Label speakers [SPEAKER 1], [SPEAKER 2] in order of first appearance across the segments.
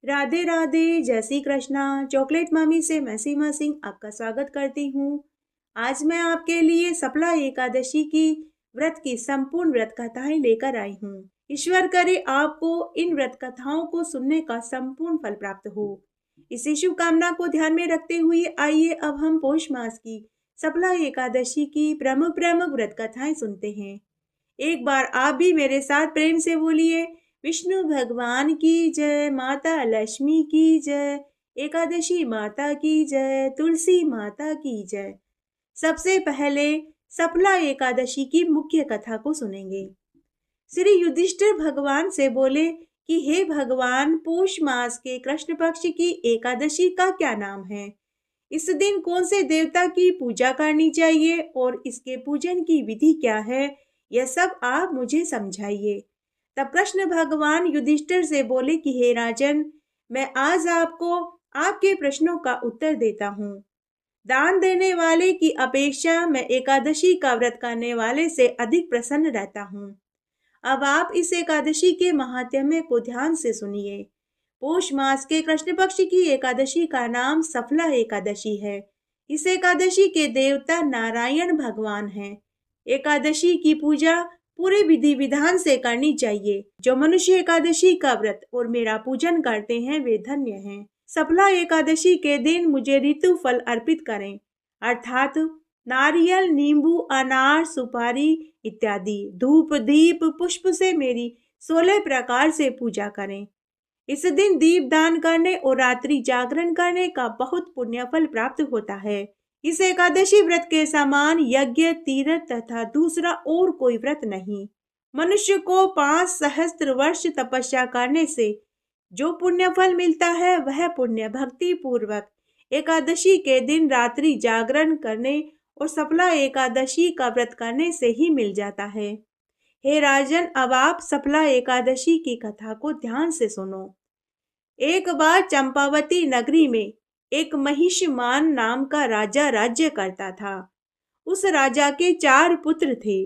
[SPEAKER 1] राधे राधे, जय श्री कृष्णा। चॉकलेट मामी से मैं सीमा सिंह आपका स्वागत करती हूँ। आज मैं आपके लिए सफला एकादशी की व्रत की संपूर्ण व्रत कथाएं लेकर आई हूँ। ईश्वर करे आपको इन व्रत कथाओं को सुनने का संपूर्ण फल प्राप्त हो। इसी शुभकामना को ध्यान में रखते हुए आइए अब हम पौष मास की सफला एकादशी की प्रमुख प्रमुख व्रत कथाएं सुनते हैं। एक बार आप भी मेरे साथ प्रेम से बोलिए, विष्णु भगवान की जय, माता लक्ष्मी की जय, एकादशी माता की जय, तुलसी माता की जय। सबसे पहले सफला एकादशी की मुख्य कथा को सुनेंगे। श्री युधिष्ठिर भगवान से बोले कि हे भगवान, पौष मास के कृष्ण पक्ष की एकादशी का क्या नाम है? इस दिन कौन से देवता की पूजा करनी चाहिए और इसके पूजन की विधि क्या है? यह सब आप मुझे समझाइए। तब कृष्ण भगवान युधिष्ठिर से बोले कि हे राजन, मैं आज आपको आपके प्रश्नों का उत्तर देता हूँ। दान देने वाले की अपेक्षा मैं एकादशी का व्रत करने वाले से अधिक प्रसन्न रहता हूँ। अब आप इस एकादशी के महात्म्य को ध्यान से सुनिए। पौष मास के कृष्ण पक्ष की एकादशी का नाम सफला एकादशी है। इस एकादशी के देवता नारायण भगवान हैं। एकादशी की पूजा पूरे विधि विधान से करनी चाहिए। जो मनुष्य एकादशी का व्रत और मेरा पूजन करते हैं वे धन्य हैं। सफला एकादशी के दिन मुझे ऋतु फल अर्पित करें, अर्थात नारियल, नींबू, अनार, सुपारी इत्यादि धूप दीप पुष्प से मेरी 16 प्रकार से पूजा करें। इस दिन दीप दान करने और रात्रि जागरण करने का बहुत पुण्य फल प्राप्त होता है। इस एकादशी व्रत के समान यज्ञ, तीर्थ तथा दूसरा और कोई व्रत नहीं। मनुष्य को 5 सहस्त्र वर्ष तपस्या करने से जो पुण्य फल मिलता है वह पुण्य भक्ति पूर्वक एकादशी के दिन रात्रि जागरण करने और सफला एकादशी का व्रत करने से ही मिल जाता है। हे राजन, अब आप सफला एकादशी की कथा को ध्यान से सुनो। एक बार चंपावती नगरी में एक महिषमान नाम का राजा राज्य करता था। उस राजा के 4 पुत्र थे।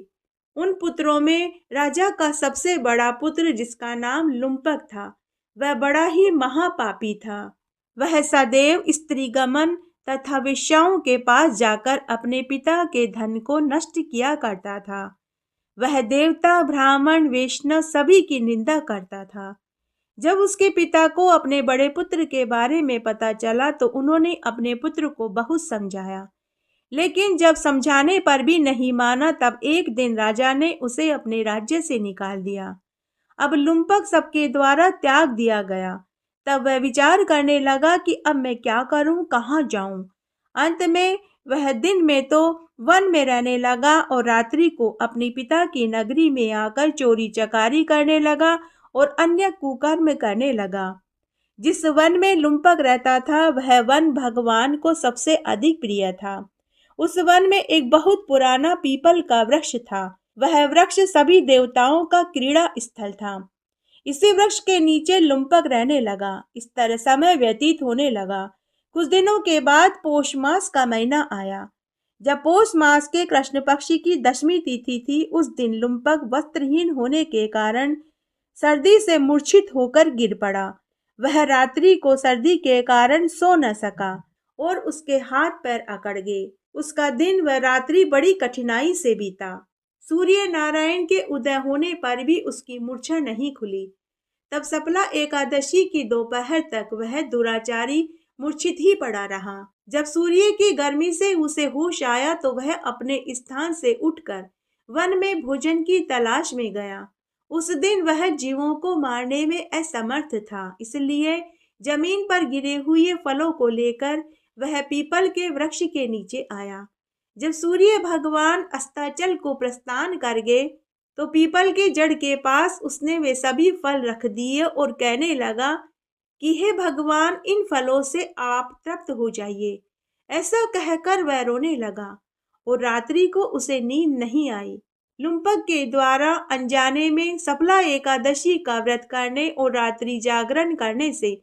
[SPEAKER 1] उन पुत्रों में राजा का सबसे बड़ा पुत्र, जिसका नाम लुम्पक था, वह बड़ा ही महापापी था। वह सदैव स्त्रीगमन तथा वेश्याओं के पास जाकर अपने पिता के धन को नष्ट किया करता था। वह देवता, ब्राह्मण, वैष्णव सभी की निंदा करता था। जब उसके पिता को अपने बड़े पुत्र के बारे में पता चला तो उन्होंने अपने पुत्र को बहुत समझाया, लेकिन जब समझाने पर भी नहीं माना, तब एक दिन राजा ने उसे अपने राज्य से निकाल दिया। अब लुम्पक सबके द्वारा त्याग दिया गया। तब वह विचार करने लगा कि अब मैं क्या करूं, कहाँ जाऊं। अंत में वह दिन में तो वन में रहने लगा और रात्रि को अपने पिता की नगरी में आकर चोरी चकारी करने लगा और अन्य कुकर्म करने लगा। जिस वन में लुम्पक रहता था वह वन भगवान को सबसे अधिक प्रिय था। उस वन में एक बहुत पुराना पीपल का वृक्ष था। वह वृक्ष सभी देवताओं का क्रीड़ा स्थल था। इसी वृक्ष के नीचे लुम्पक रहने लगा। इस तरह समय व्यतीत होने लगा। कुछ दिनों के बाद पौष मास का महीना आया। जब पौष मास के कृष्ण पक्ष की 10वीं तिथि थी, उस दिन लुम्पक वस्त्रहीन होने के कारण सर्दी से मूर्छित होकर गिर पड़ा। वह रात्रि को सर्दी के कारण सो न सका और उसके हाथ पैर अकड़ गए। उसका दिन व रात्रि बड़ी कठिनाई से बीता। सूर्य नारायण के उदय होने पर भी उसकी मूर्छा नहीं खुली। तब सफला एकादशी की दोपहर तक वह दुराचारी मूर्छित ही पड़ा रहा। जब सूर्य की गर्मी से उसे होश आया तो वह अपने स्थान से उठकर वन में भोजन की तलाश में गया। उस दिन वह जीवों को मारने में असमर्थ था, इसलिए जमीन पर गिरे हुए फलों को लेकर वह पीपल के वृक्ष के नीचे आया। जब सूर्य भगवान अस्ताचल को प्रस्थान कर गए तो पीपल के जड़ के पास उसने वे सभी फल रख दिए और कहने लगा कि हे भगवान, इन फलों से आप तृप्त हो जाइए। ऐसा कहकर वह रोने लगा और रात्रि को उसे नींद नहीं आई। लुम्पक के द्वारा अनजाने में सफला एकादशी का व्रत करने और रात्रि जागरण करने से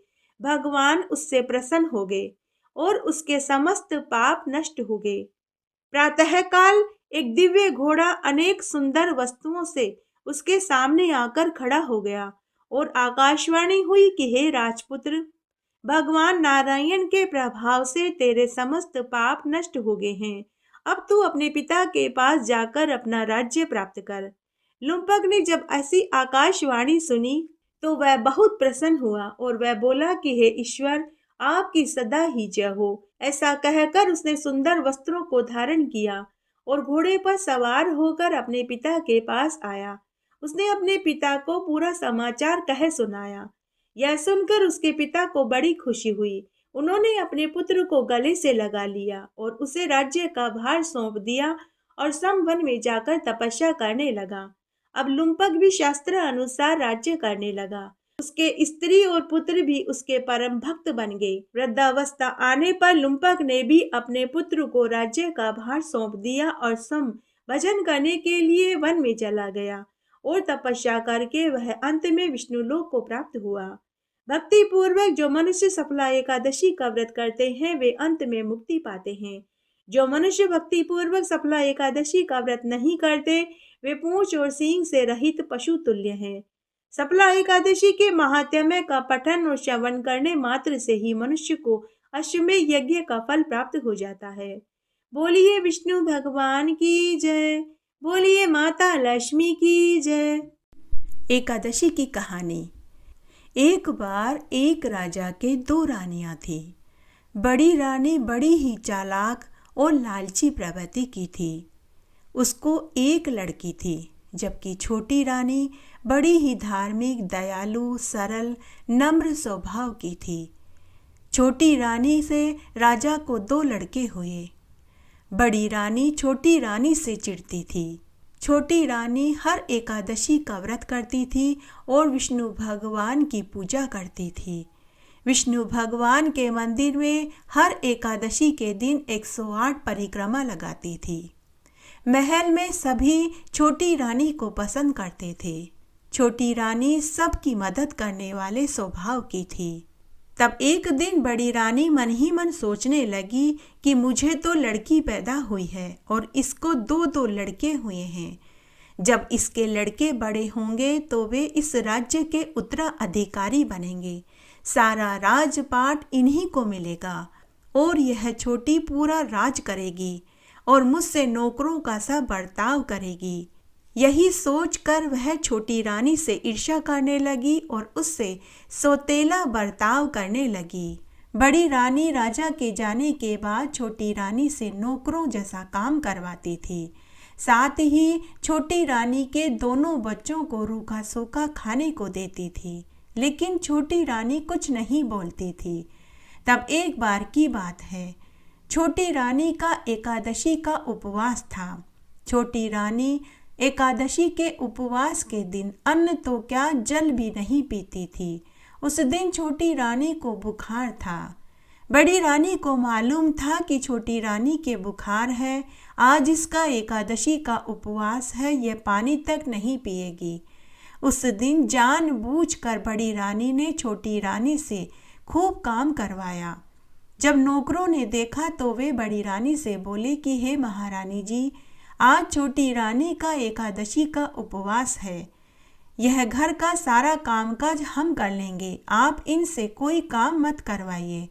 [SPEAKER 1] भगवान उससे प्रसन्न हो गए और उसके समस्त पाप नष्ट हो गए। प्रातःकाल एक दिव्य घोड़ा अनेक सुंदर वस्तुओं से उसके सामने आकर खड़ा हो गया और आकाशवाणी हुई कि हे राजपुत्र, भगवान नारायण के प्रभाव से तेरे समस्त पाप नष्ट हो गए हैं। अब तू अपने पिता के पास जाकर अपना राज्य प्राप्त कर। लुम्पक ने जब ऐसी आकाशवाणी सुनी तो वह बहुत प्रसन्न हुआ और वह बोला कि हे ईश्वर, आपकी सदा ही जय हो। ऐसा कहकर उसने सुंदर वस्त्रों को धारण किया और घोड़े पर सवार होकर अपने पिता के पास आया। उसने अपने पिता को पूरा समाचार कह सुनाया। यह सुनकर उसके पिता को बड़ी खुशी हुई। उन्होंने अपने पुत्र को गले से लगा लिया और उसे राज्य का भार सौंप दिया और समवन में जाकर तपस्या करने लगा। अब लुम्पक भी शास्त्र अनुसार राज्य करने लगा। उसके स्त्री और पुत्र भी उसके परम भक्त बन गए। वृद्धावस्था आने पर लुम्पक ने भी अपने पुत्र को राज्य का भार सौंप दिया और सम भजन करने के लिए वन में चला गया और तपस्या करके वह अंत में विष्णु लोक को प्राप्त हुआ। भक्ति पूर्वक जो मनुष्य सफला एकादशी का व्रत करते हैं वे अंत में मुक्ति पाते हैं। जो मनुष्य भक्ति पूर्वक सफला एकादशी का व्रत नहीं करते वे पूंछ और सींग से रहित पशु तुल्य हैं। सफला एकादशी के महात्म्य का पठन और श्रवण करने मात्र से ही मनुष्य को अश्वमेध यज्ञ का फल प्राप्त हो जाता है। बोलिए विष्णु भगवान की जय। बोलिए माता लक्ष्मी की जय। एकादशी की कहानी। एक बार एक राजा के दो रानियां थी। बड़ी रानी बड़ी ही चालाक और लालची प्रवृत्ति की थी। उसको एक लड़की थी, जबकि छोटी रानी बड़ी ही धार्मिक, दयालु, सरल, नम्र स्वभाव की थी। छोटी रानी से राजा को दो लड़के हुए। बड़ी रानी छोटी रानी से चिढ़ती थी। छोटी रानी हर एकादशी का व्रत करती थी और विष्णु भगवान की पूजा करती थी। विष्णु भगवान के मंदिर में हर एकादशी के दिन 108 परिक्रमा लगाती थी। महल में सभी छोटी रानी को पसंद करते थे। छोटी रानी सबकी मदद करने वाले स्वभाव की थी। तब एक दिन बड़ी रानी मन ही मन सोचने लगी कि मुझे तो लड़की पैदा हुई है और इसको दो दो लड़के हुए हैं। जब इसके लड़के बड़े होंगे तो वे इस राज्य के उत्तराधिकारी बनेंगे। सारा राजपाट इन्हीं को मिलेगा और यह छोटी पूरा राज करेगी और मुझसे नौकरों का सा बर्ताव करेगी। यही सोचकर वह छोटी रानी से ईर्ष्या करने लगी और उससे सौतेला बर्ताव करने लगी। बड़ी रानी राजा के जाने के बाद छोटी रानी से नौकरों जैसा काम करवाती थी। साथ ही छोटी रानी के दोनों बच्चों को रूखा सूखा खाने को देती थी, लेकिन छोटी रानी कुछ नहीं बोलती थी। तब एक बार की बात है, छोटी रानी का एकादशी का उपवास था। छोटी रानी एकादशी के उपवास के दिन अन्न तो क्या जल भी नहीं पीती थी। उस दिन छोटी रानी को बुखार था। बड़ी रानी को मालूम था कि छोटी रानी के बुखार है, आज इसका एकादशी का उपवास है, यह पानी तक नहीं पिएगी। उस दिन जानबूझकर बड़ी रानी ने छोटी रानी से खूब काम करवाया। जब नौकरों ने देखा तो वे बड़ी रानी से बोले कि हे महारानी जी, आज छोटी रानी का एकादशी का उपवास है। यह घर का सारा कामकाज हम कर लेंगे, आप इनसे कोई काम मत करवाइए।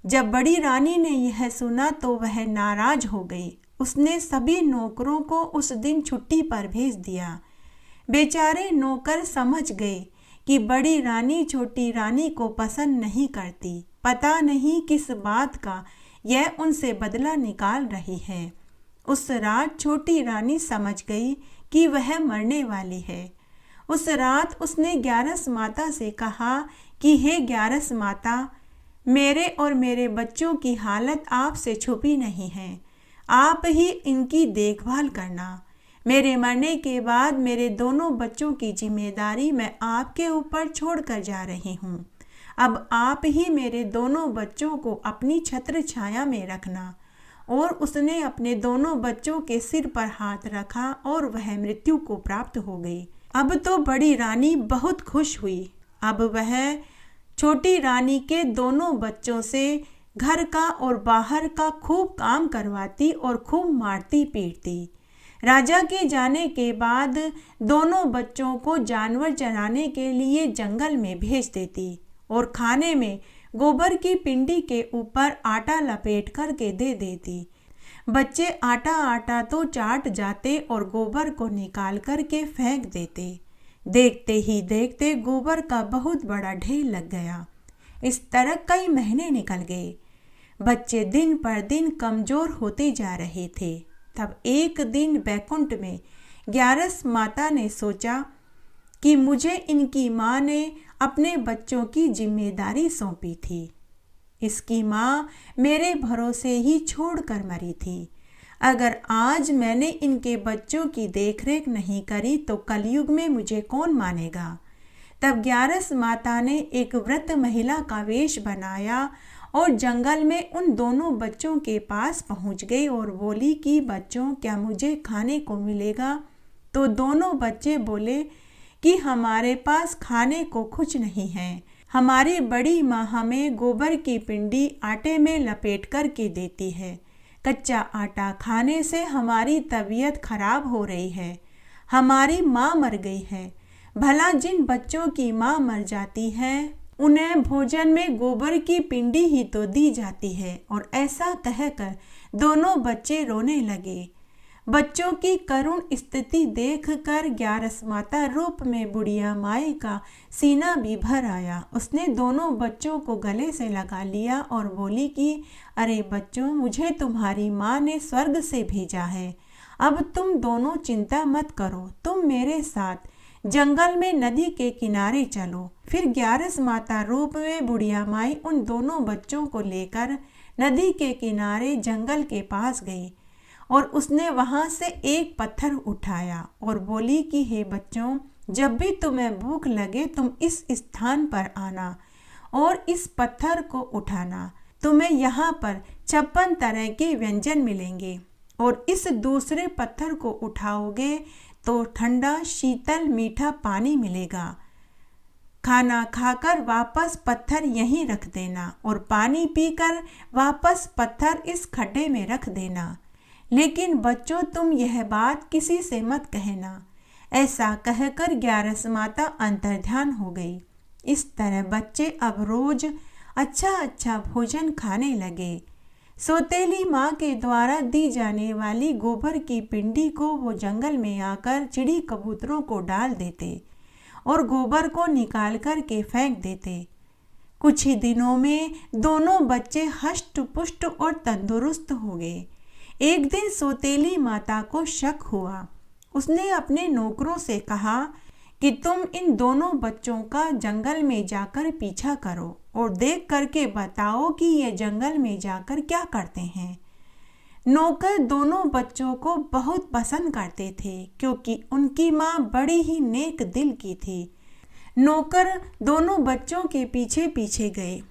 [SPEAKER 1] जब बड़ी रानी ने यह सुना तो वह नाराज हो गई। उसने सभी नौकरों को उस दिन छुट्टी पर भेज दिया। बेचारे नौकर समझ गए कि बड़ी रानी छोटी रानी को पसंद नहीं करती। पता नहीं किस बात का यह उनसे बदला निकाल रही है। उस रात छोटी रानी समझ गई कि वह मरने वाली है। उस रात उसने ग्यारस माता से कहा कि हे ग्यारस माता, मेरे और मेरे बच्चों की हालत आपसे छुपी नहीं है, आप ही इनकी देखभाल करना। मेरे मरने के बाद मेरे दोनों बच्चों की जिम्मेदारी मैं आपके ऊपर छोड़कर जा रही हूँ। अब आप ही मेरे दोनों बच्चों को अपनी छत्र छाया में रखना। और उसने अपने दोनों बच्चों के सिर पर हाथ रखा और वह मृत्यु को प्राप्त हो गई। अब तो बड़ी रानी बहुत खुश हुई। अब वह छोटी रानी के दोनों बच्चों से घर का और बाहर का खूब काम करवाती और खूब मारती पीटती। राजा के जाने के बाद दोनों बच्चों को जानवर चराने के लिए जंगल में भेज देती और खाने में गोबर की पिंडी के ऊपर आटा लपेट करके दे देती। बच्चे आटा आटा तो चाट जाते और गोबर को निकाल करके फेंक देते। देखते ही देखते गोबर का बहुत बड़ा ढेर लग गया। इस तरह कई महीने निकल गए। बच्चे दिन पर दिन कमजोर होते जा रहे थे। तब एक दिन बैकुंठ में ग्यारस माता ने सोचा कि मुझे इनकी माँ ने अपने बच्चों की जिम्मेदारी सौंपी थी। इसकी माँ मेरे भरोसे ही छोड़कर मरी थी। अगर आज मैंने इनके बच्चों की देखरेख नहीं करी तो कलयुग में मुझे कौन मानेगा। तब ग्यारस माता ने एक व्रत महिला का वेश बनाया और जंगल में उन दोनों बच्चों के पास पहुंच गई और बोली कि बच्चों, क्या मुझे खाने को मिलेगा। तो दोनों बच्चे बोले कि हमारे पास खाने को कुछ नहीं है। हमारी बड़ी माँ हमें गोबर की पिंडी आटे में लपेट कर के देती है। कच्चा आटा खाने से हमारी तबीयत खराब हो रही है। हमारी माँ मर गई है। भला जिन बच्चों की माँ मर जाती है उन्हें भोजन में गोबर की पिंडी ही तो दी जाती है। और ऐसा कहकर दोनों बच्चे रोने लगे। बच्चों की करुण स्थिति देखकर ग्यारस माता रूप में बुढ़िया माई का सीना भी भर आया। उसने दोनों बच्चों को गले से लगा लिया और बोली कि अरे बच्चों, मुझे तुम्हारी माँ ने स्वर्ग से भेजा है। अब तुम दोनों चिंता मत करो, तुम मेरे साथ जंगल में नदी के किनारे चलो। फिर ग्यारस माता रूप में बुढ़िया माई उन दोनों बच्चों को लेकर नदी के किनारे जंगल के पास गई और उसने वहां से एक पत्थर उठाया और बोली कि हे बच्चों, जब भी तुम्हें भूख लगे तुम इस स्थान पर आना और इस पत्थर को उठाना। तुम्हें यहाँ पर 56 तरह के व्यंजन मिलेंगे और इस दूसरे पत्थर को उठाओगे तो ठंडा शीतल मीठा पानी मिलेगा। खाना खाकर वापस पत्थर यहीं रख देना और पानी पीकर वापस पत्थर इस खड्डे में रख देना। लेकिन बच्चों, तुम यह बात किसी से मत कहना। ऐसा कहकर ग्यारस माता अंतर्ध्यान हो गई। इस तरह बच्चे अब रोज अच्छा अच्छा भोजन खाने लगे। सौतेली माँ के द्वारा दी जाने वाली गोबर की पिंडी को वो जंगल में आकर चिड़ी कबूतरों को डाल देते और गोबर को निकाल कर के फेंक देते। कुछ ही दिनों में दोनों बच्चे हष्ट पुष्ट और तंदुरुस्त हो गए। एक दिन सौतेली माता को शक हुआ। उसने अपने नौकरों से कहा कि तुम इन दोनों बच्चों का जंगल में जाकर पीछा करो और देख करके बताओ कि ये जंगल में जाकर क्या करते हैं। नौकर दोनों बच्चों को बहुत पसंद करते थे क्योंकि उनकी माँ बड़ी ही नेक दिल की थी। नौकर दोनों बच्चों के पीछे पीछे गए।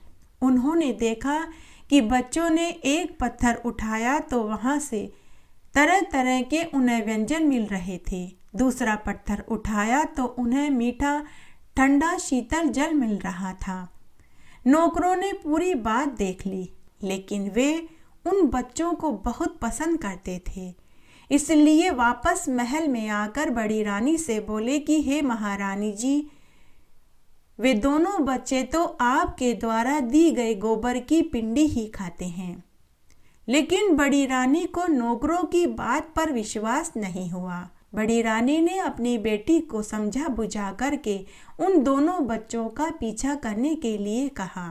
[SPEAKER 1] उन्होंने देखा कि बच्चों ने एक पत्थर उठाया तो वहाँ से तरह तरह के उन्हें व्यंजन मिल रहे थे। दूसरा पत्थर उठाया तो उन्हें मीठा ठंडा शीतल जल मिल रहा था। नौकरों ने पूरी बात देख ली, लेकिन वे उन बच्चों को बहुत पसंद करते थे। इसलिए वापस महल में आकर बड़ी रानी से बोले कि हे महारानी जी, वे दोनों बच्चे तो आपके द्वारा दी गई गोबर की पिंडी ही खाते हैं। लेकिन बड़ी रानी को नौकरों की बात पर विश्वास नहीं हुआ। बड़ी रानी ने अपनी बेटी को समझा बुझा करके उन दोनों बच्चों का पीछा करने के लिए कहा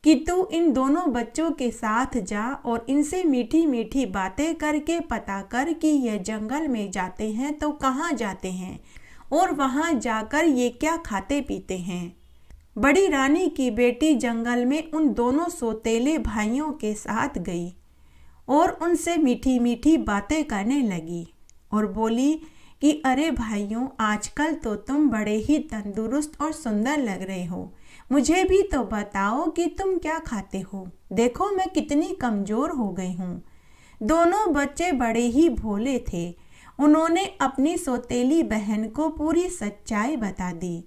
[SPEAKER 1] कि तू इन दोनों बच्चों के साथ जा और इनसे मीठी मीठी बातें करके पता कर कि ये जंगल में जाते हैं तो कहाँ जाते हैं और वहाँ जाकर ये क्या खाते पीते हैं। बड़ी रानी की बेटी जंगल में उन दोनों सौतेले भाइयों के साथ गई और उनसे मीठी मीठी बातें करने लगी और बोली कि अरे भाइयों, आजकल तो तुम बड़े ही तंदुरुस्त और सुंदर लग रहे हो। मुझे भी तो बताओ कि तुम क्या खाते हो। देखो मैं कितनी कमज़ोर हो गई हूँ। दोनों बच्चे बड़े ही भोले थे। उन्होंने अपनी सौतेली बहन को पूरी सच्चाई बता दी।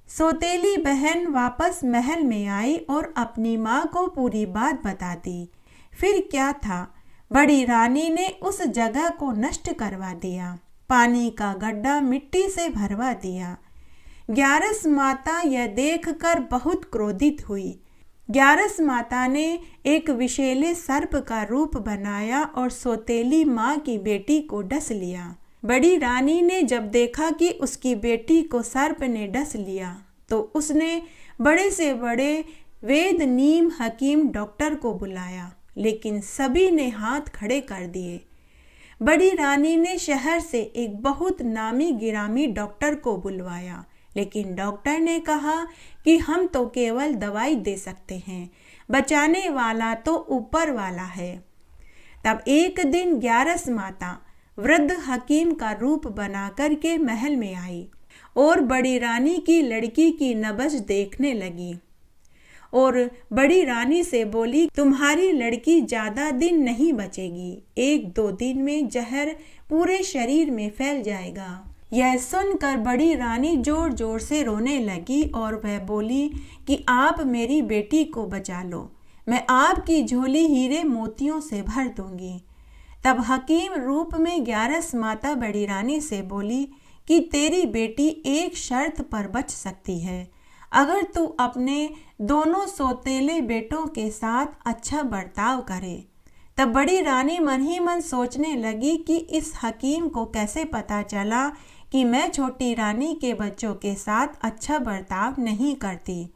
[SPEAKER 1] सौतेली बहन वापस महल में आई और अपनी माँ को पूरी बात बता दी। फिर क्या था, बड़ी रानी ने उस जगह को नष्ट करवा दिया, पानी का गड्ढा मिट्टी से भरवा दिया। ग्यारस माता यह देखकर बहुत क्रोधित हुई। ग्यारस माता ने एक विषैले सर्प का रूप बनाया और सौतेली माँ की बेटी को डस लिया। बड़ी रानी ने जब देखा कि उसकी बेटी को सर्प ने डस लिया तो उसने बड़े से बड़े वेद नीम हकीम डॉक्टर को बुलाया, लेकिन सभी ने हाथ खड़े कर दिए। बड़ी रानी ने शहर से एक बहुत नामी गिरामी डॉक्टर को बुलवाया, लेकिन डॉक्टर ने कहा कि हम तो केवल दवाई दे सकते हैं, बचाने वाला तो ऊपर वाला है। तब एक दिन ग्यारस माता वृद्ध हकीम का रूप बना करके महल में आई और बड़ी रानी की लड़की की नब्ज देखने लगी और बड़ी रानी से बोली, तुम्हारी लड़की ज्यादा दिन नहीं बचेगी, 1-2 दिन में जहर पूरे शरीर में फैल जाएगा। यह सुनकर बड़ी रानी जोर जोर से रोने लगी और वह बोली कि आप मेरी बेटी को बचा लो, मैं आपकी झोली हीरे मोतियों से भर दूंगी। तब हकीम रूप में ग्यारस माता बड़ी रानी से बोली कि तेरी बेटी एक शर्त पर बच सकती है, अगर तू अपने दोनों सौतेले बेटों के साथ अच्छा बर्ताव करे। तब बड़ी रानी मन ही मन सोचने लगी कि इस हकीम को कैसे पता चला कि मैं छोटी रानी के बच्चों के साथ अच्छा बर्ताव नहीं करती।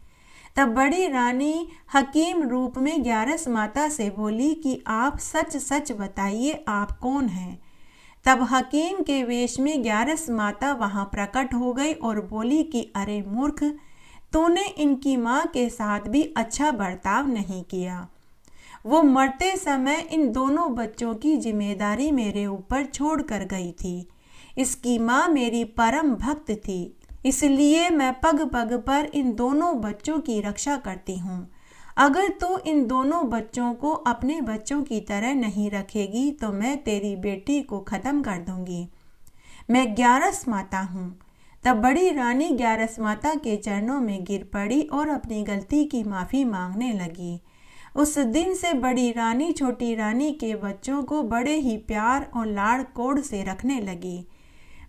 [SPEAKER 1] तब बड़ी रानी हकीम रूप में ग्यारस माता से बोली कि आप सच सच बताइए, आप कौन हैं। तब हकीम के वेश में ग्यारस माता वहां प्रकट हो गई और बोली कि अरे मूर्ख, तूने इनकी माँ के साथ भी अच्छा बर्ताव नहीं किया। वो मरते समय इन दोनों बच्चों की जिम्मेदारी मेरे ऊपर छोड़ कर गई थी। इसकी माँ मेरी परम भक्त थी, इसलिए मैं पग पग पर इन दोनों बच्चों की रक्षा करती हूँ। अगर तू इन दोनों बच्चों को अपने बच्चों की तरह नहीं रखेगी तो मैं तेरी बेटी को खत्म कर दूंगी। मैं ग्यारस माता हूँ। तब बड़ी रानी ग्यारस माता के चरणों में गिर पड़ी और अपनी गलती की माफ़ी मांगने लगी। उस दिन से बड़ी रानी छोटी रानी के बच्चों को बड़े ही प्यार और लाड़ कोड़ से रखने लगी।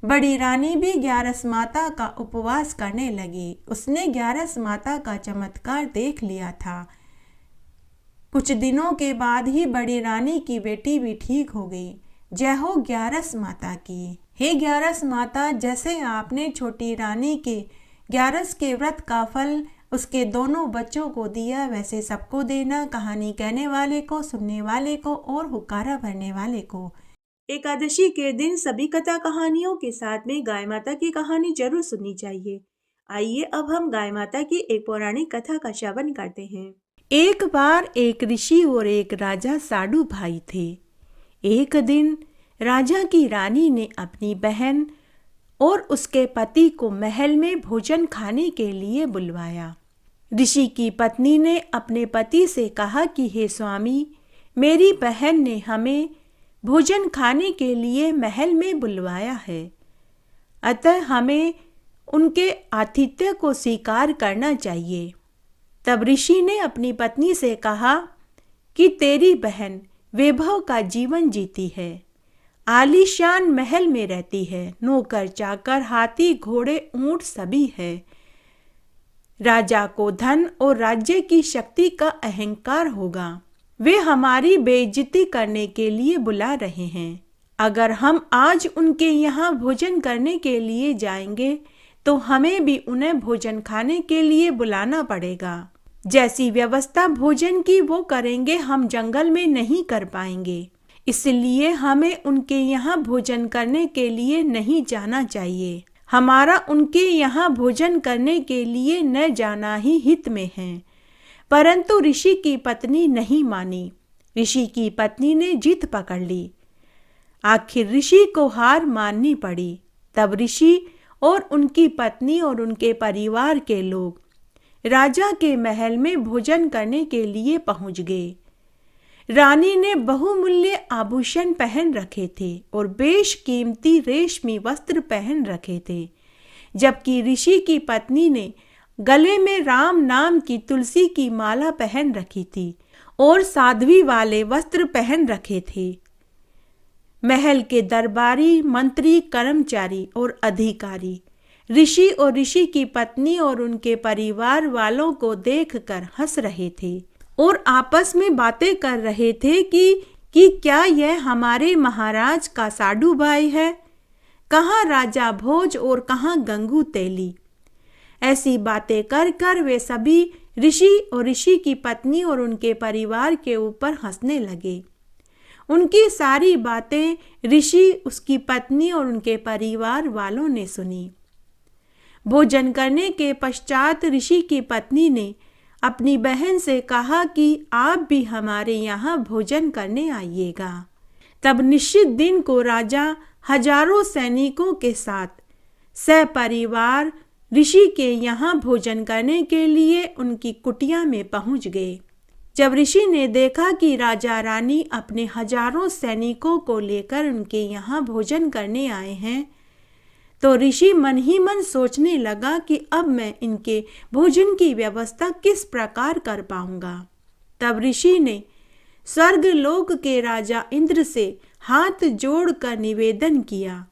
[SPEAKER 1] बड़ी रानी भी ग्यारस माता का उपवास करने लगी। उसने ग्यारस माता का चमत्कार देख लिया था। कुछ दिनों के बाद ही बड़ी रानी की बेटी भी ठीक हो गई। जय हो ग्यारस माता की। हे ग्यारस माता, जैसे आपने छोटी रानी के ग्यारस के व्रत का फल उसके दोनों बच्चों को दिया, वैसे सबको देना, कहानी कहने वाले को, सुनने वाले को और हुक्कारा भरने वाले को। एकादशी के दिन सभी कथा कहानियों के साथ में गाय माता की कहानी जरूर सुननी चाहिए। आइए अब हम गाय माता की एक पौराणिक कथा का श्रवण करते हैं। एक बार एक ऋषि और एक राजा साडू भाई थे। एक दिन राजा की रानी ने अपनी बहन और उसके पति को महल में भोजन खाने के लिए बुलवाया। ऋषि की पत्नी ने अपने पति से कहा कि हे स्वामी, मेरी बहन ने हमें भोजन खाने के लिए महल में बुलवाया है, अतः हमें उनके आतिथ्य को स्वीकार करना चाहिए। तब ऋषि ने अपनी पत्नी से कहा कि तेरी बहन वैभव का जीवन जीती है, आलीशान महल में रहती है, नौकर चाकर हाथी घोड़े ऊंट सभी है। राजा को धन और राज्य की शक्ति का अहंकार होगा, वे हमारी बेइज्जती करने के लिए बुला रहे हैं। अगर हम आज उनके यहाँ भोजन करने के लिए जाएंगे तो हमें भी उन्हें भोजन खाने के लिए बुलाना पड़ेगा। जैसी व्यवस्था भोजन की वो करेंगे, हम जंगल में नहीं कर पाएंगे। इसलिए हमें उनके यहाँ भोजन करने के लिए नहीं जाना चाहिए। हमारा उनके यहाँ भोजन करने के लिए न जाना ही हित में है। परंतु ऋषि की पत्नी नहीं मानी। ऋषि की पत्नी ने जिद पकड़ ली। आखिर ऋषि को हार माननी पड़ी। तब ऋषि और उनकी पत्नी और उनके परिवार के लोग राजा के महल में भोजन करने के लिए पहुंच गए। रानी ने बहुमूल्य आभूषण पहन रखे थे और बेशकीमती रेशमी वस्त्र पहन रखे थे, जबकि ऋषि की पत्नी ने गले में राम नाम की तुलसी की माला पहन रखी थी और साध्वी वाले वस्त्र पहन रखे थे। महल के दरबारी, मंत्री, कर्मचारी और अधिकारी ऋषि और ऋषि की पत्नी और उनके परिवार वालों को देखकर हंस रहे थे और आपस में बातें कर रहे थे कि क्या यह हमारे महाराज का साडू भाई है? कहाँ राजा भोज और कहाँ गंगू तेली? ऐसी बातें कर कर वे सभी ऋषि और ऋषि की पत्नी और उनके परिवार के ऊपर हंसने लगे। उनकी सारी बातें ऋषि, उसकी पत्नी और उनके परिवार वालों ने सुनी। भोजन करने के पश्चात ऋषि की पत्नी ने अपनी बहन से कहा कि आप भी हमारे यहाँ भोजन करने आइएगा। तब निश्चित दिन को राजा हजारों सैनिकों के साथ सपरिवार ऋषि के यहाँ भोजन करने के लिए उनकी कुटिया में पहुँच गए। जब ऋषि ने देखा कि राजा रानी अपने हजारों सैनिकों को लेकर उनके यहाँ भोजन करने आए हैं, तो ऋषि मन ही मन सोचने लगा कि अब मैं इनके भोजन की व्यवस्था किस प्रकार कर पाऊंगा। तब ऋषि ने स्वर्गलोक के राजा इंद्र से हाथ जोड़कर निवेदन किया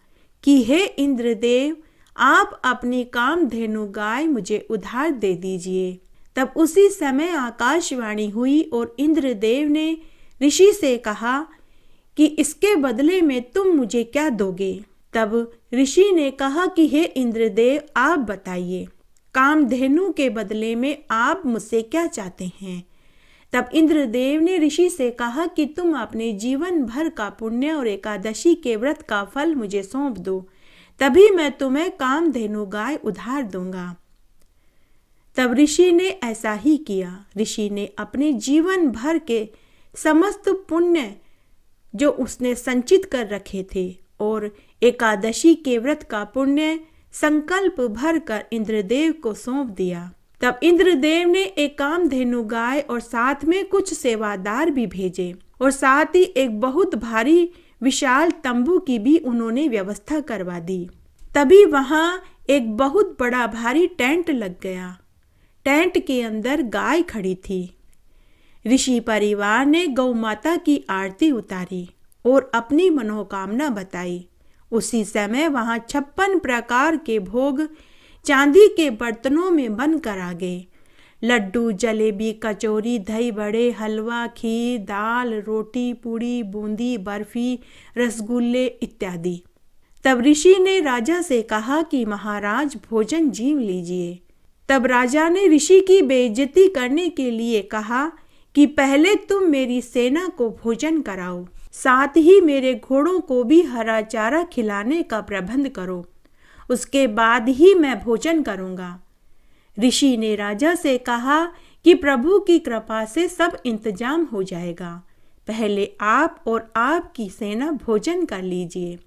[SPEAKER 1] कि हे इंद्रदेव, आप अपनी कामधेनु गाय मुझे उधार दे दीजिए। तब उसी समय आकाशवाणी हुई और इंद्रदेव ने ऋषि से कहा कि इसके बदले में तुम मुझे क्या दोगे? तब ऋषि ने कहा कि हे इंद्रदेव, आप बताइए, कामधेनु के बदले में आप मुझसे क्या चाहते हैं? तब इंद्रदेव ने ऋषि से कहा कि तुम अपने जीवन भर का पुण्य और एकादशी के व्रत का फल मुझे सौंप दो, तभी मैं तुम्हें कामधेनु गाय उधार दूंगा। तब ऋषि ने ऐसा ही किया। ऋषि ने अपने जीवन भर के समस्त पुण्य जो उसने संचित कर रखे थे और एकादशी के व्रत का पुण्य संकल्प भर कर इंद्रदेव को सौंप दिया। तब इंद्रदेव ने एक कामधेनु गाय और साथ में कुछ सेवादार भी भेजे और साथ ही एक बहुत भारी विशाल तंबू की भी उन्होंने व्यवस्था करवा दी। तभी वहां एक बहुत बड़ा भारी टेंट लग गया। टेंट के अंदर गाय खड़ी थी। ऋषि परिवार ने गौ माता की आरती उतारी और अपनी मनोकामना बताई। उसी समय वहां 56 प्रकार के भोग चांदी के बर्तनों में बनकर आ गए। लड्डू, जलेबी, कचौरी, दही बड़े, हलवा, खीर, दाल, रोटी, पूड़ी, बूंदी, बर्फी, रसगुल्ले इत्यादि। तब ऋषि ने राजा से कहा कि महाराज, भोजन जीव लीजिए। तब राजा ने ऋषि की बेइज्जती करने के लिए कहा कि पहले तुम मेरी सेना को भोजन कराओ, साथ ही मेरे घोड़ों को भी हरा चारा खिलाने का प्रबंध करो, उसके बाद ही मैं भोजन करूंगा। ऋषि ने राजा से कहा कि प्रभु की कृपा से सब इंतजाम हो जाएगा, पहले आप और आपकी सेना भोजन कर लीजिए।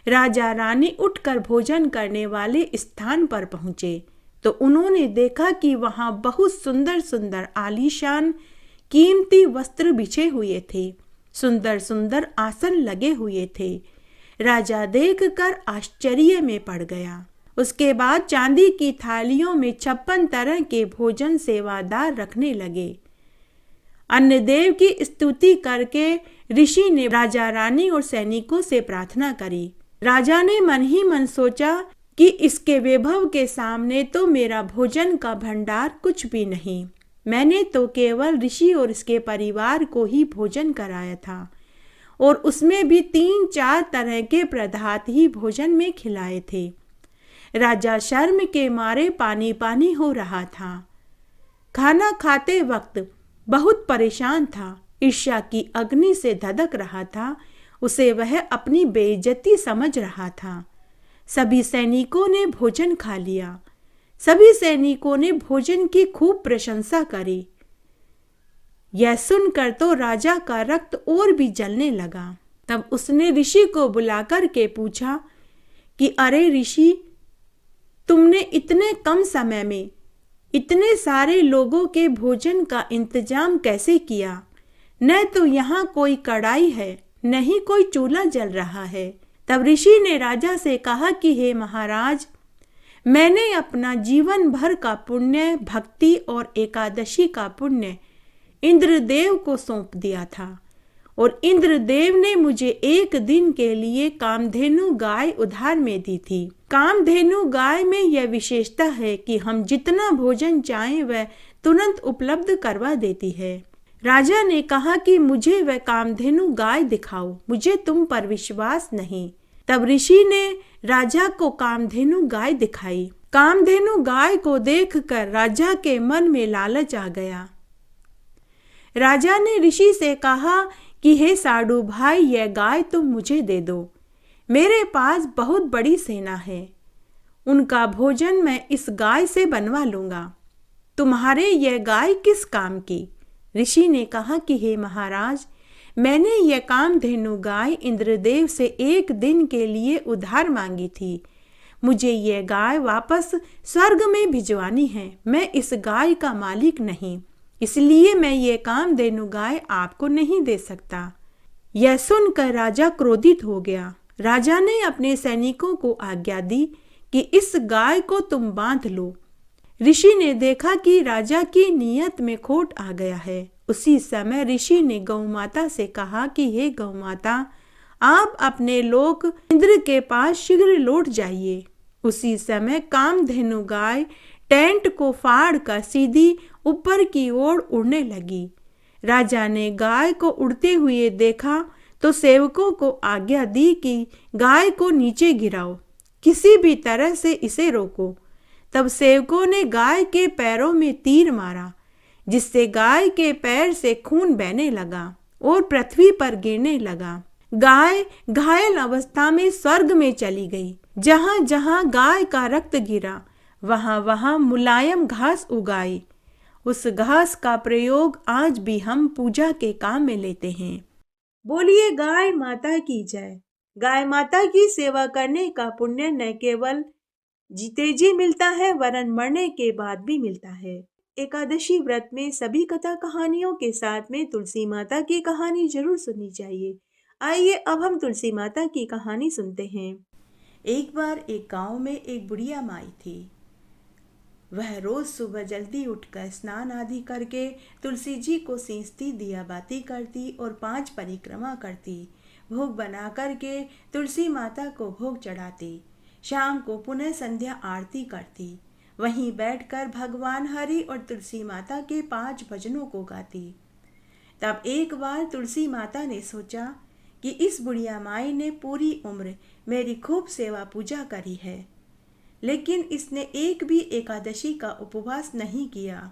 [SPEAKER 1] राजा रानी उठकर भोजन करने वाले स्थान पर पहुंचे तो उन्होंने देखा कि वहां बहुत सुंदर सुंदर आलीशान कीमती वस्त्र बिछे हुए थे, सुंदर सुंदर आसन लगे हुए थे। राजा देखकर आश्चर्य में पड़ गया। उसके बाद चांदी की थालियों में 56 तरह के भोजन सेवादार रखने लगे। अन्नदेव की स्तुति करके ऋषि ने राजा रानी और सैनिकों से प्रार्थना करी। राजा ने मन ही मन सोचा कि इसके वैभव के सामने तो मेरा भोजन का भंडार कुछ भी नहीं। मैंने तो केवल ऋषि और इसके परिवार को ही भोजन कराया था और उसमें भी 3-4 तरह के पदार्थ ही भोजन में खिलाए थे। राजा शर्म के मारे पानी पानी हो रहा था। खाना खाते वक्त बहुत परेशान था, ईर्ष्या की अग्नि से धधक रहा था। उसे वह अपनी बेइज्जती समझ रहा था। सभी सैनिकों ने भोजन खा लिया। सभी सैनिकों ने भोजन की खूब प्रशंसा करी। यह सुनकर तो राजा का रक्त और भी जलने लगा। तब उसने ऋषि को बुलाकर के पूछा कि अरे ऋषि, तुमने इतने कम समय में इतने सारे लोगों के भोजन का इंतजाम कैसे किया? न तो यहाँ कोई कढ़ाई है, न ही कोई चूल्हा जल रहा है। तब ऋषि ने राजा से कहा कि हे महाराज, मैंने अपना जीवन भर का पुण्य, भक्ति और एकादशी का पुण्य इंद्रदेव को सौंप दिया था और इंद्रदेव ने मुझे एक दिन के लिए कामधेनु गाय उधार में दी थी। कामधेनु गाय में यह विशेषता है कि हम जितना भोजन चाहें वह तुरंत उपलब्ध करवा देती है। राजा ने कहा कि मुझे वह कामधेनु गाय दिखाओ, मुझे तुम पर विश्वास नहीं। तब ऋषि ने राजा को कामधेनु गाय दिखाई। कामधेनु गाय को देखकर राजा के मन में लालच आ गया। राजा ने ऋषि से कहा कि हे साडू भाई, यह गाय तुम मुझे दे दो, मेरे पास बहुत बड़ी सेना है, उनका भोजन मैं इस गाय से बनवा लूंगा। तुम्हारे यह गाय किस काम की? ऋषि ने कहा कि हे महाराज, मैंने यह कामधेनु गाय इंद्रदेव से एक दिन के लिए उधार मांगी थी। मुझे यह गाय वापस स्वर्ग में भिजवानी है। मैं इस गाय का मालिक नहीं, इसलिए मैं ये कामधेनु गाय आपको नहीं दे सकता। यह सुनकर राजा क्रोधित हो गया। राजा ने अपने सैनिकों को आज्ञा दी कि इस गाय को तुम बांध लो। ऋषि ने देखा कि राजा की नीयत में खोट आ गया है। उसी समय ऋषि ने गौ माता से कहा कि हे गौ माता, आप अपने लोक इंद्र के पास शीघ्र लौट जाइए। उसी समय कामधेनु गाय टेंट को फाड़ कर सीधी ऊपर की ओर उड़ने लगी। राजा ने गाय को उड़ते हुए देखा तो सेवकों को आज्ञा दी कि गाय को नीचे गिराओ, किसी भी तरह से इसे रोको। तब सेवकों ने गाय के पैरों में तीर मारा, जिससे गाय के पैर से खून बहने लगा और पृथ्वी पर गिरने लगा। गाय घायल अवस्था में स्वर्ग में चली गई। जहां जहां गाय का रक्त गिरा वहां वहां मुलायम घास उगाई। उस घास का प्रयोग आज भी हम पूजा के काम में लेते हैं। बोलिए गाय माता की जय। गाय माता की सेवा करने का पुण्य न केवल जीते जी मिलता है वरन मरने के बाद भी मिलता है। एकादशी व्रत में सभी कथा कहानियों के साथ में तुलसी माता की कहानी जरूर सुननी चाहिए। आइए अब हम तुलसी माता की कहानी सुनते हैं। एक बार एक गांव में एक बुढ़िया माई थी। वह रोज सुबह जल्दी उठकर स्नान आदि करके तुलसी जी को सींचती, दिया बाती करती और 5 परिक्रमा करती। भोग बना करके तुलसी माता को भोग चढ़ाती। शाम को पुनः संध्या आरती करती। वहीं बैठकर भगवान हरि और तुलसी माता के 5 भजनों को गाती। तब एक बार तुलसी माता ने सोचा कि इस बुढ़िया माई ने पूरी उम्र मेरी खूब सेवा पूजा करी है, लेकिन इसने एक भी एकादशी का उपवास नहीं किया।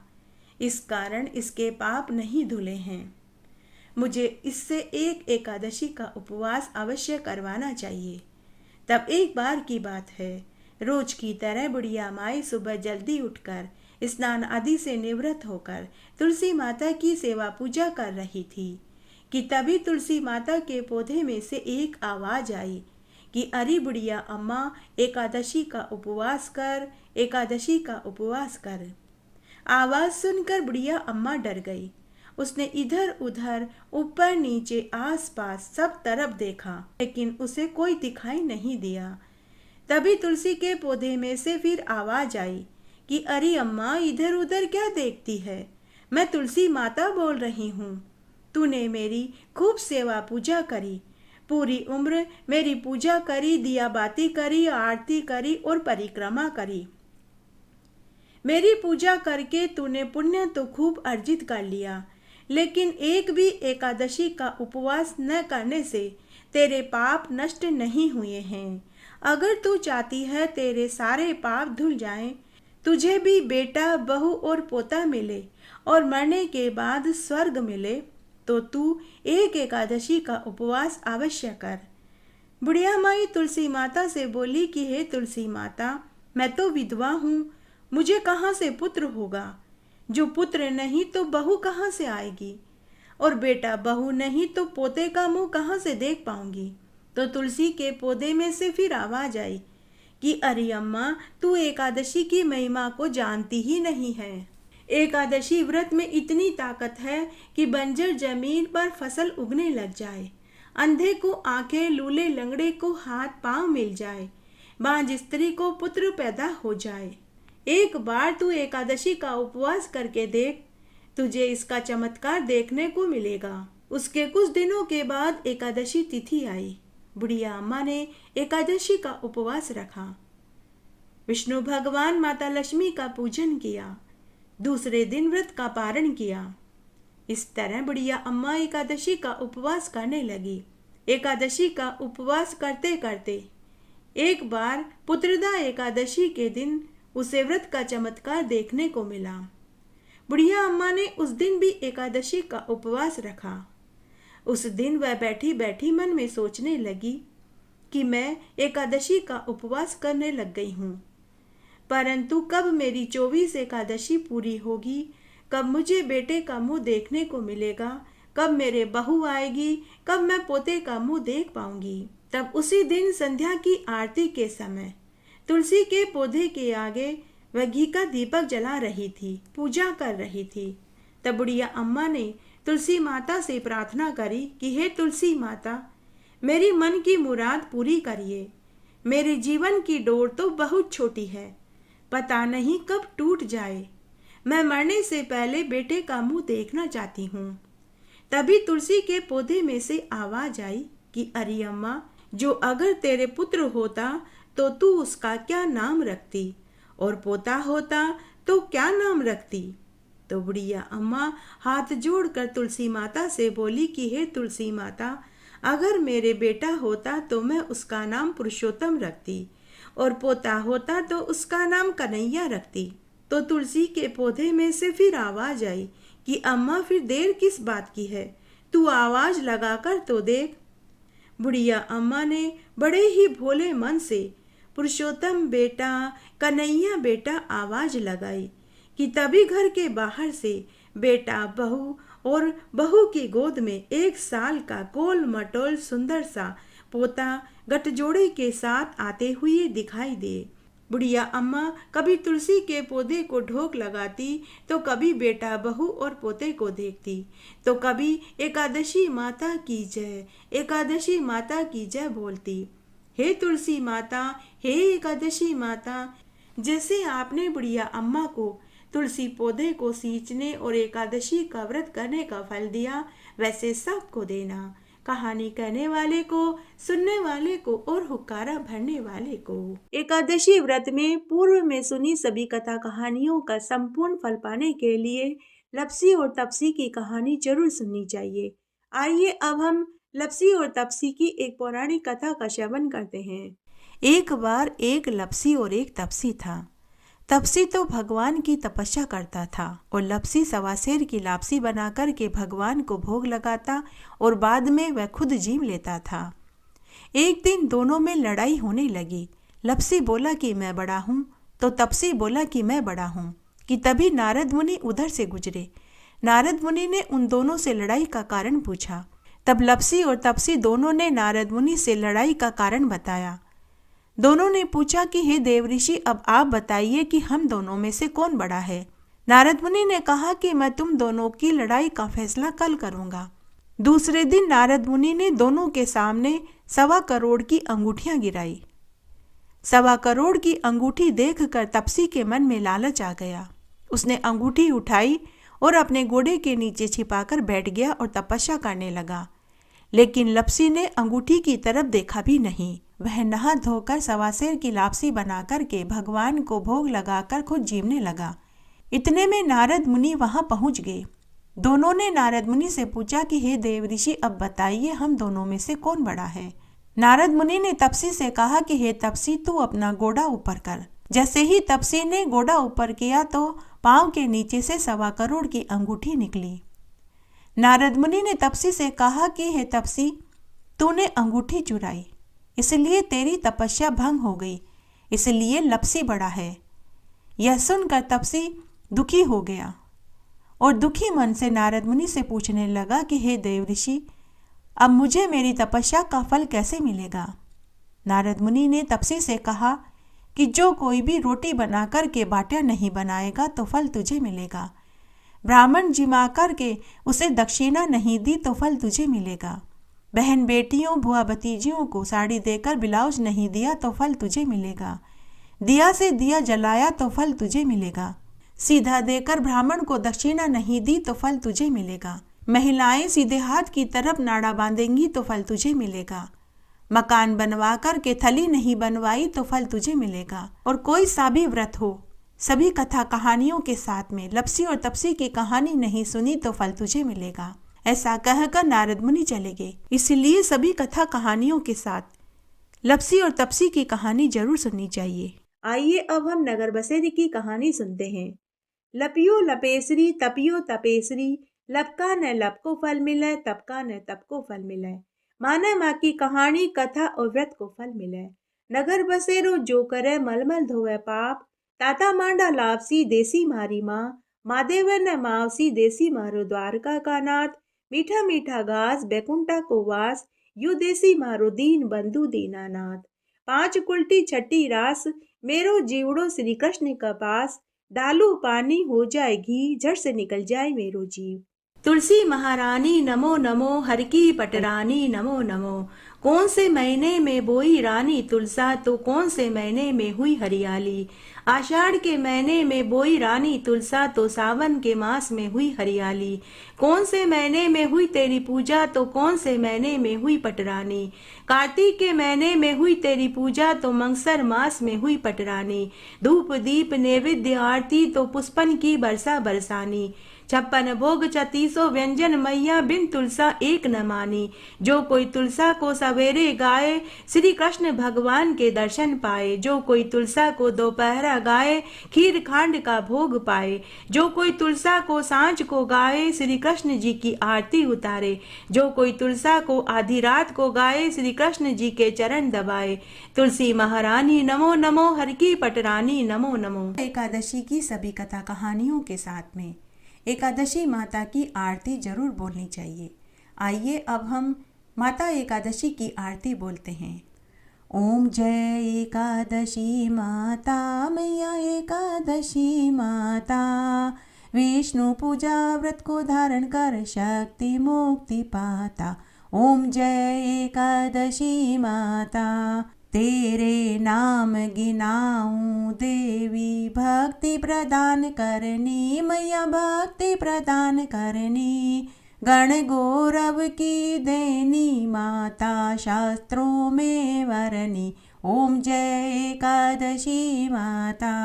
[SPEAKER 1] इस कारण इसके पाप नहीं धुले हैं। मुझे इससे एक एकादशी का उपवास अवश्य करवाना चाहिए। तब एक बार की बात है, रोज की तरह बुढ़िया माई सुबह जल्दी उठकर स्नान आदि से निवृत्त होकर तुलसी माता की सेवा पूजा कर रही थी कि तभी तुलसी माता के पौधे में से एक आवाज आई कि अरे बुढ़िया अम्मा, एकादशी का उपवास कर, एकादशी का उपवास कर। आवाज सुनकर बुढ़िया अम्मा डर गई। उसने इधर उधर ऊपर नीचे आसपास सब तरफ देखा, लेकिन उसे कोई दिखाई नहीं दिया। तभी तुलसी के पौधे में से फिर आवाज आई कि अरे अम्मा, इधर उधर क्या देखती है? मैं तुलसी माता बोल रही हूँ। तूने मेरी खूब सेवा पूजा करी, पूरी उम्र मेरी पूजा करी, दिया बाती करी, आरती करी और परिक्रमा करी। मेरी पूजा करके तूने पुण्य तो खूब अर्जित कर लिया, लेकिन एक भी एकादशी का उपवास न करने से तेरे पाप नष्ट नहीं हुए हैं। अगर तू चाहती है तेरे सारे पाप धुल जाएं, तुझे भी बेटा, बहू और पोता मिले और मरने के बाद स्वर्ग मिले, तो तू एक एकादशी का उपवास अवश्य कर। बुढ़िया माई तुलसी माता से बोली कि हे तुलसी माता, मैं तो विधवा हूँ, मुझे कहाँ से पुत्र होगा? जो पुत्र नहीं तो बहू कहाँ से आएगी, और बेटा बहू नहीं तो पोते का मुंह कहाँ से देख पाऊंगी? तो तुलसी के पौधे में से फिर आवाज आई कि अरे अम्मा, तू एकादशी की महिमा को जानती ही नहीं है। एकादशी व्रत में इतनी ताकत है कि बंजर जमीन पर फसल उगने लग जाए, अंधे को आंखें, लूले लंगड़े को हाथ पांव मिल जाए, बांझ स्त्री को पुत्र पैदा हो जाए। एक बार तू एकादशी का उपवास करके देख, तुझे इसका चमत्कार देखने को मिलेगा। उसके कुछ दिनों के बाद एकादशी तिथि आई। बुढ़िया अम्मा ने एकादशी का उपवास रखा। विष्णु भगवान माता लक्ष्मी का पूजन किया। दूसरे दिन व्रत का पारण किया। इस तरह बुढ़िया अम्मा एकादशी का उपवास करने लगी। एकादशी का उपवास करते करते एक बार पुत्रदा एकादशी के दिन उसे व्रत का चमत्कार देखने को मिला। बुढ़िया अम्मा ने उस दिन भी एकादशी का उपवास रखा। उस दिन वह बैठी बैठी मन में सोचने लगी कि मैं एकादशी का उपवास करने लग गई हूँ, परंतु कब मेरी 24 एकादशी पूरी होगी, कब मुझे बेटे का मुंह देखने को मिलेगा, कब मेरे बहू आएगी, कब मैं पोते का मुंह देख पाऊंगी। तब उसी दिन संध्या की आरती के समय तुलसी के पौधे के आगे वह घी का दीपक जला रही थी, पूजा कर रही थी। तब बुढ़िया अम्मा ने तुलसी माता से प्रार्थना करी कि हे तुलसी माता, मेरी मन की मुराद पूरी करिए। मेरे जीवन की डोर तो बहुत छोटी है, पता नहीं कब टूट जाए। मैं मरने से पहले बेटे का मुंह देखना चाहती हूँ। तभी तुलसी के पौधे में से आवाज आई कि अरे अम्मा, जो अगर तेरे पुत्र होता तो तू उसका क्या नाम रखती, और पोता होता तो क्या नाम रखती। तो बुढ़िया अम्मा हाथ जोड़कर तुलसी माता से बोली कि हे तुलसी माता, अगर मेरे बेटा होता तो मैं उसका नाम पुरुषोत्तम रखती, और पोता होता तो उसका नाम कन्हैया रखती। तो तुलसी के पौधे में से फिर आवाज आई कि अम्मा, फिर देर किस बात की है, तू आवाज लगाकर तो देख। बुढ़िया अम्मा ने बड़े ही भोले मन से पुरुषोत्तम बेटा, कन्हैया बेटा आवाज लगाई कि तभी घर के बाहर से बेटा, बहू और बहू की गोद में 1 साल का गोल मटोल सुंदर सा पोता गठजोड़े के साथ आते हुए दिखाई दे। बुढ़िया अम्मा कभी तुलसी के पौधे को ढोक लगाती, तो कभी बेटा, बहू और पोते को देखती, तो कभी एकादशी माता की जय, एकादशी माता की जय बोलती। हे तुलसी माता, हे एकादशी माता, जैसे आपने बुढ़िया अम्मा को तुलसी पौधे को सींचने और एकादशी का व्रत करने का फल दिया, वैसे सबको देना। कहानी कहने वाले को, सुनने वाले को और हुक्कारा भरने वाले को। एकादशी व्रत में पूर्व में सुनी सभी कथा कहानियों का संपूर्ण फल पाने के लिए लप्सी और तपसी की कहानी जरूर सुननी चाहिए। आइए अब हम लप्सी और तपसी की एक पौराणिक कथा का श्रवण करते हैं। एक बार एक लप्सी और एक तपसी था। तपसी तो भगवान की तपस्या करता था और लप्सी सवासेर की लापसी बनाकर के भगवान को भोग लगाता और बाद में वह खुद जीव लेता था। एक दिन दोनों में लड़ाई होने लगी। लप्सी बोला कि मैं बड़ा हूँ, तो तपसी बोला कि मैं बड़ा हूँ। कि तभी नारद मुनि उधर से गुजरे। नारद मुनि ने उन दोनों से लड़ाई का कारण पूछा। तब लप्सी और तपसी दोनों ने नारद मुनि से लड़ाई का कारण बताया। दोनों ने पूछा कि हे देवऋषि, अब आप बताइए कि हम दोनों में से कौन बड़ा है। नारद मुनि ने कहा कि मैं तुम दोनों की लड़ाई का फैसला कल करूंगा। दूसरे दिन नारद मुनि ने दोनों के सामने 1.25 करोड़ की अंगूठियां गिराई। 1.25 करोड़ की अंगूठी देखकर तपसी के मन में लालच आ गया। उसने अंगूठी उठाई और अपने घोड़े के नीचे छिपाकर बैठ गया और तपस्या करने लगा। लेकिन लप्सी ने अंगूठी की तरफ देखा भी नहीं। वह नहा धोकर सवासेर की लापसी बनाकर के भगवान को भोग लगाकर खुद जीवने लगा। इतने में नारद मुनि वहां पहुंच गए। दोनों ने नारद मुनि से पूछा कि हे देवऋषि, अब बताइए हम दोनों में से कौन बड़ा है। नारद मुनि ने तपसी से कहा कि हे तपसी, तू अपना घोड़ा ऊपर कर। जैसे ही तपसी ने घोड़ा ऊपर किया तो पांव के नीचे से 1.25 करोड़ की अंगूठी निकली। नारद मुनि ने तपसी से कहा कि हे तपसी, तूने अंगूठी चुराई, इसलिए तेरी तपस्या भंग हो गई, इसलिए लप्सी बड़ा है। यह सुनकर तपसी दुखी हो गया और दुखी मन से नारद मुनि से पूछने लगा कि हे देवऋषि, अब मुझे मेरी तपस्या का फल कैसे मिलेगा। नारद मुनि ने तपसी से कहा कि जो कोई भी रोटी बनाकर के बाटियां नहीं बनाएगा तो फल तुझे मिलेगा। ब्राह्मण जिमा करके उसे दक्षिणा नहीं दी तो फल तुझे मिलेगा। बहन बेटियों, बुआ भतीजियों को साड़ी देकर ब्लाउज नहीं दिया तो फल तुझे मिलेगा। दिया से दिया जलाया तो फल तुझे मिलेगा। सीधा देकर ब्राह्मण को दक्षिणा नहीं दी तो फल तुझे मिलेगा। महिलाएं सीधे हाथ की तरफ नाड़ा बांधेंगी तो फल तुझे मिलेगा। मकान बनवा कर के थली नहीं बनवाई तो फल तुझे मिलेगा। और कोई सा भी व्रत हो, सभी कथा कहानियों के साथ में लपसी और तपसी की कहानी नहीं सुनी तो फल तुझे मिलेगा। ऐसा कहकर नारद मुनि चले गए। इसलिए सभी कथा कहानियों के साथ लपसी और तपसी की कहानी जरूर सुननी चाहिए। आइए अब हम नगर बसेरी की कहानी सुनते हैं। लपियो लपेसरी तपियो तपेसरी, लपका न लब को फल मिले, तपका न तप को फल मिले। माना माँ की कहानी, कथा और व्रत को फल मिले। नगर बसेरो जो करे मलमल धोवे पाप, ताता मांडा लापसी देसी मारी माँ, मादेवर न मावसी देसी मारो द्वारका का नाथ, मीठा मीठा घास बैकुंठा को वास, यू देसी मारो दीन बंधु दीनानाथ। पांच कुल्टी छठी रास, मेरो जीवड़ो श्री कृष्ण का पास, डालू पानी हो जाए घी, झट से निकल जाए मेरो जीव। तुलसी महारानी नमो नमो, हर की पटरानी नमो नमो। कौन से महीने में बोई रानी तुलसा, तो कौन से महीने में हुई हरियाली। आषाढ़ के महीने में बोई रानी तुलसा, तो सावन के मास में हुई हरियाली। कौन से महीने में हुई तेरी पूजा, तो कौन से महीने में हुई पटरानी। कार्तिक के महीने में हुई तेरी पूजा, तो मंगसर मास में हुई पटरानी। धूप दीप नैवेद्य आरती, तो पुष्पन की बरसा बरसानी। 56 भोग 3600 व्यंजन, मैया बिन तुलसा एक न मानी। जो कोई तुलसा को सवेरे गाए, श्री कृष्ण भगवान के दर्शन पाए। जो कोई तुलसा को दोपहरा गाए, खीर खांड का भोग पाए। जो कोई तुलसा को सांझ को गाए, श्री कृष्ण जी की आरती उतारे। जो कोई तुलसा को आधी रात को गाए, श्री कृष्ण जी के चरण दबाए। तुलसी महारानी नमो नमो, हर की पटरानी नमो नमो। एकादशी की सभी कथा कहानियों के साथ में एकादशी माता की आरती जरूर बोलनी चाहिए। आइए अब हम माता एकादशी की आरती बोलते हैं। ओम जय एकादशी माता, मैया एकादशी माता, विष्णु पूजा व्रत को धारण कर शक्ति मुक्ति पाता। ओम जय एकादशी माता, तेरे नाम गिनाऊं देवी, भक्ति प्रदान करनी मैया भक्ति प्रदान करनी। गण गौरव की देनी माता, शास्त्रों में वरनी। ओम जय एकादशी माता,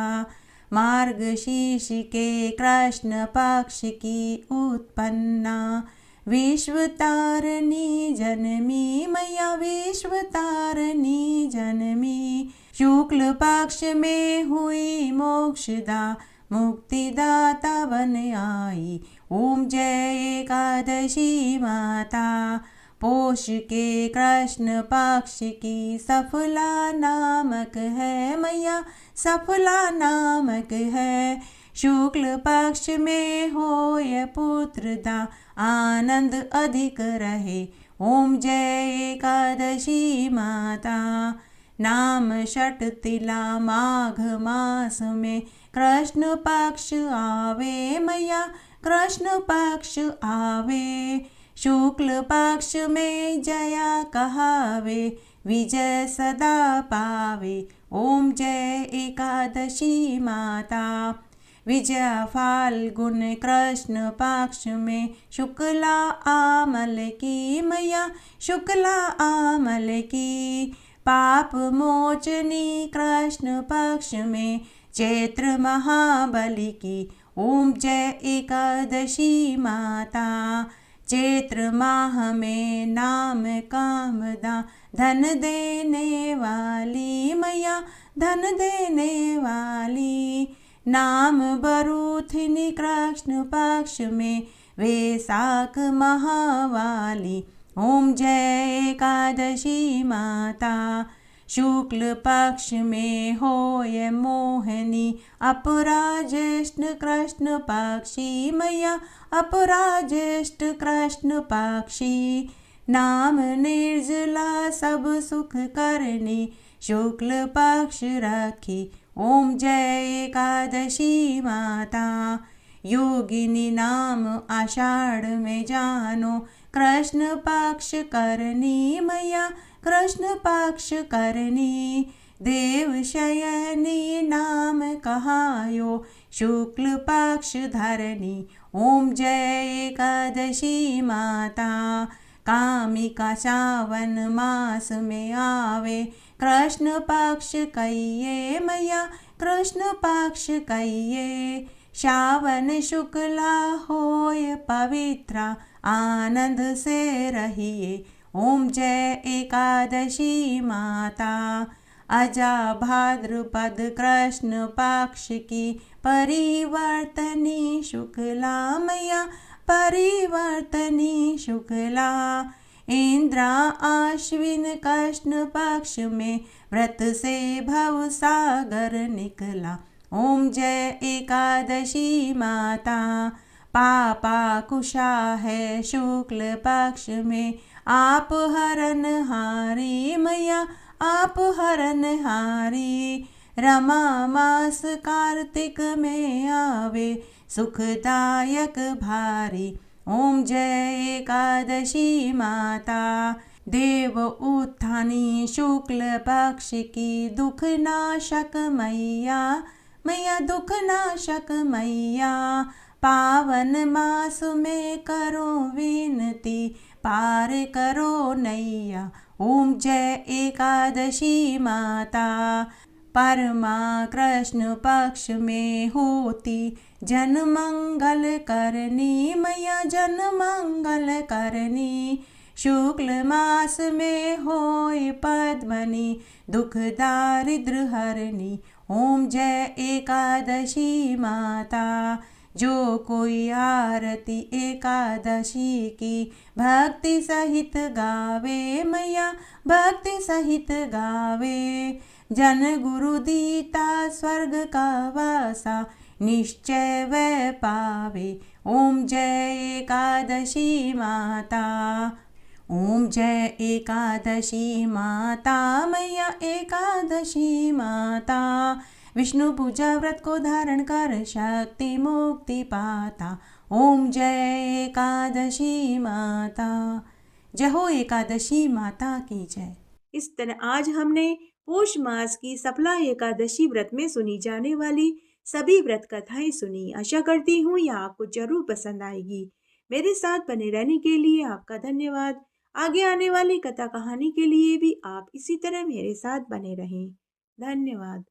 [SPEAKER 1] मार्गशीर्ष के कृष्ण पक्ष की उत्पन्ना, विश्व तारणी जनमी मैया विश्व तारणी जनमी। शुक्ल पक्ष में हुई मोक्षदा, मुक्तिदाता बन आई। ओम जय एकादशी माता, पोष के कृष्ण पक्ष की सफला नामक है मैया सफला नामक है। शुक्ल पक्ष में हो ये पुत्रदा, आनंद अधिक रहे। ओम जय एकादशी माता, नाम षट तिला माघ मास में कृष्ण पक्ष आवे मैया कृष्ण पक्ष आवे। शुक्ल पक्ष में जया कहावे, विजय सदा पावे। ओम जय एकादशी माता, विजय फाल्गुन कृष्ण पक्ष में शुक्ला आमल की मैया शुक्ला आमल की। पाप मोचनी कृष्ण पक्ष में चैत्र महाबली की। ओम जय एकादशी माता, चैत्र माह में नाम कामदा, धन देने वाली मैया धन देने वाली। नाम बरूथिनी कृष्ण पक्ष में वैशाख महावाली। ओम जय एकादशी माता, शुक्ल पक्ष में हो ये मोहिनी, अपरा ज्येष्ठ कृष्ण पक्षी मैया अपरा ज्येष्ठ कृष्ण पक्षी। नाम निर्जला सब सुख करनी, शुक्ल पक्ष रखी। ओम जय एकादशी माता, योगिनी नाम आषाढ़ में जानो, कृष्ण पक्ष करनी मैया कृष्ण पक्ष करनी। देव शयनी नाम कहायो, शुक्ल पक्ष धरणी। ओम जय एकादशी माता। कामिका सावन मास में आवे, कृष्ण पक्ष कहिए मैया, कृष्ण पक्ष कहिए। श्रावण शुक्ला होय पवित्रा, आनंद से रहिए। ओम जय एकादशी माता। अजा भाद्रपद कृष्ण पक्ष की परिवर्तनी शुक्ला मैया, परिवर्तनी शुक्ला। इंद्रा आश्विन कृष्ण पक्ष में व्रत से भव सागर निकला। ओम जय एकादशी माता। पापा कुशा है शुक्ल पक्ष में, आप हरन हारी मैया, आप हरन हारी। रमा मास कार्तिक में आवे, सुखदायक भारी। ओम जय एकादशी माता। देव उत्थानी शुक्ल पक्ष की दुख नाशक मैया, मैया दुख नाशक मैया। पावन मास में करो विनती, पार करो नैया। ओम जय एकादशी माता। परमा कृष्ण पक्ष में होती, जन मंगल करनी मैया, जन मंगल करनी। शुक्ल मास में होय पद्मनी, दुख दारिद्र हरनी। ओम जय एकादशी माता। जो कोई आरती एकादशी की भक्ति सहित गावे मैया, भक्ति सहित गावे। जन गुरु दीता स्वर्ग का वासा, निश्चय वह पावे। ओम जय एकादशी माता। ओम जय एकादशी माता मैया, एकादशी माता। विष्णु पूजा व्रत को धारण कर शक्ति मुक्ति पाता। ओम जय एकादशी माता। जय हो एकादशी माता की जय। इस तरह आज हमने पोष मास की सफला एकादशी व्रत में सुनी जाने वाली सभी व्रत कथाएं सुनी। आशा करती हूँ यह आपको जरूर पसंद आएगी। मेरे साथ बने रहने के लिए आपका धन्यवाद। आगे आने वाली कथा कहानी के लिए भी आप इसी तरह मेरे साथ बने रहें। धन्यवाद।